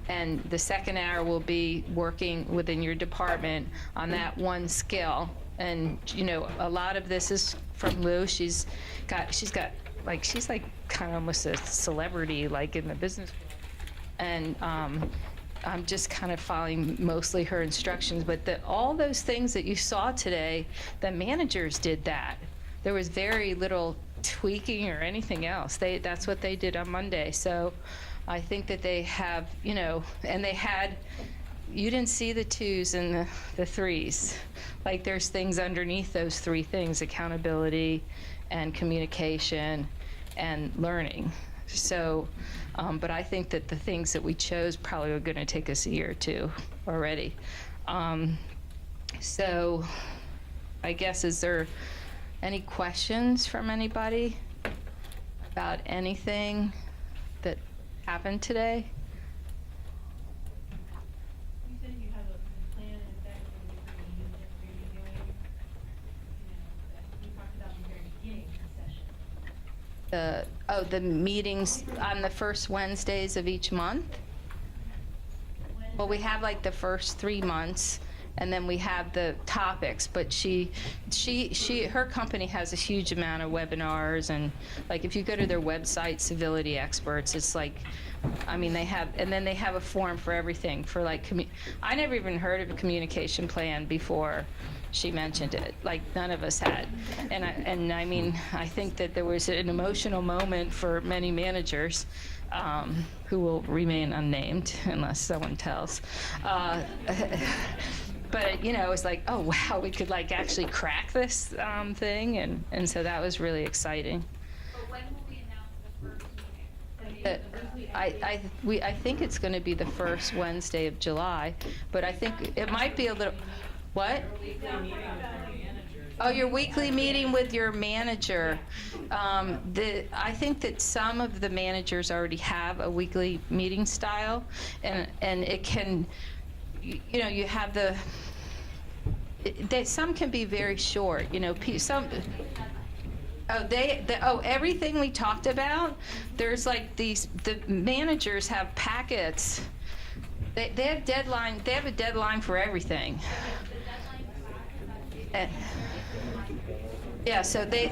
And the second hour will be working within your department on that one skill. And, you know, a lot of this is from Lou. She's like, she's like kind of almost a celebrity, like in the business world. And I'm just kind of following mostly her instructions. But all those things that you saw today, the managers did that. There was very little tweaking or anything else. That's what they did on Monday. So I think that they have, you know, and they had, you didn't see the 2s and the 3s. Like there's things underneath those 3 things: accountability and communication and learning. So, but I think that the things that we chose probably are going to take us a year or 2 already. So I guess, is there any questions from anybody about anything that happened today? You said you have a plan in effect for the meeting that you're doing. You know, we talked about in the very beginning of the session. The meetings on the first Wednesdays of each month? Well, we have like the first 3 months, and then we have the topics, but her company has a huge amount of webinars, and like if you go to their website, Civility Experts, it's like, I mean, they have a form for everything, for like, I never even heard of a communication plan before she mentioned it. Like none of us had. And I mean, I think that there was an emotional moment for many managers, who will remain unnamed unless someone tells. But you know, it was like, oh wow, we could like actually crack this thing, and so that was really exciting. But when will we announce the first meeting? I think it's going to be the first Wednesday of July, but I think it might be a little. What? Oh, your weekly meeting with your manager. I think that some of the managers already have a weekly meeting style, and it can, you know, you have some can be very short, you know, some. Everything we talked about, there's like the managers have packets. They have a deadline for everything. Yeah, so they.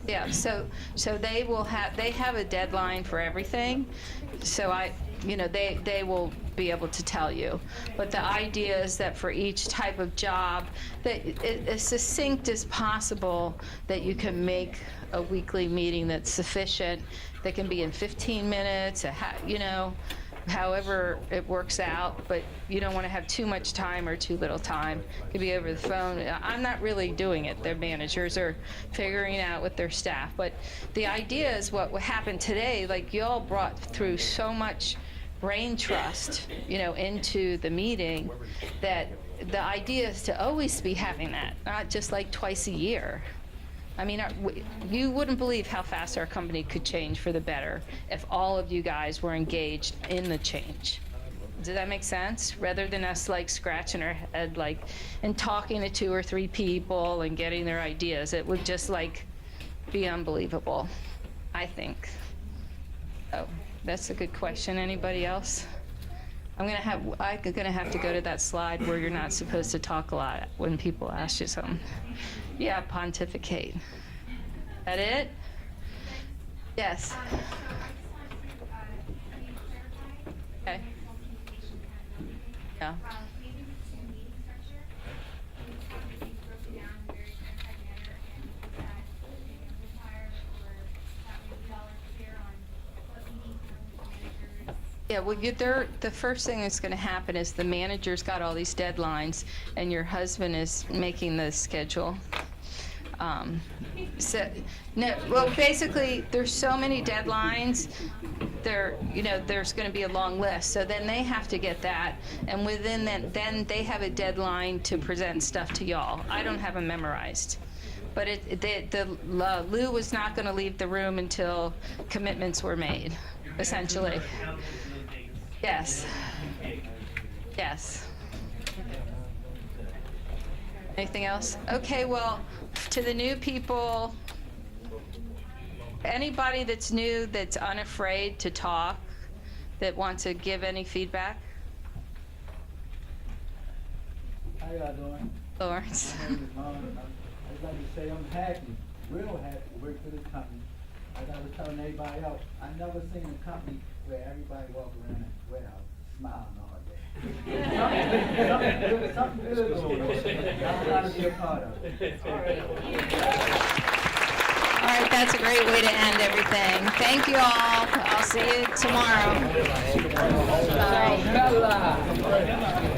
Yeah, so they have a deadline for everything. So they will be able to tell you. But the idea is that for each type of job, that as succinct as possible, that you can make a weekly meeting that's sufficient, that can be in 15 minutes, however it works out, but you don't want to have too much time or too little time. It could be over the phone. I'm not really doing it. Their managers are figuring out with their staff. But the idea is what happened today, like you all brought through so much brain trust, into the meeting, that the idea is to always be having that, not just like twice a year. I mean, you wouldn't believe how fast our company could change for the better if all of you guys were engaged in the change. Does that make sense? Rather than us like scratching our head and talking to 2 or 3 people and getting their ideas, it would just be unbelievable, I think. Oh, that's a good question. Anybody else? I'm gonna have to go to that slide where you're not supposed to talk a lot when people ask you something. Yeah, pontificate. That it? Yes. Okay. Yeah. Maybe with the meeting structure, we have things broken down in a very simplified manner, and that an amplifier, or that way we all are clear on what meetings are with managers. Yeah, well, the first thing that's going to happen is the manager's got all these deadlines, and your husband is making the schedule. Basically, there's so many deadlines. There's going to be a long list. So then they have to get that, and within that, then they have a deadline to present stuff to y'all. I don't have them memorized, but Lou was not going to leave the room until commitments were made, essentially. Yes. Yes. Anything else? Okay, well, to the new people, Anybody that's new, that's unafraid to talk, that wants to give any feedback? How y'all doing? Lawrence? My name is Lon. I'd like to say I'm happy, real happy to work for this company. As I was telling everybody else, I never seen a company where everybody walk around in the warehouse smiling all day. Something good going on. I'm trying to be a part of it. All right, that's a great way to end everything. Thank you all. I'll see you tomorrow. Bye.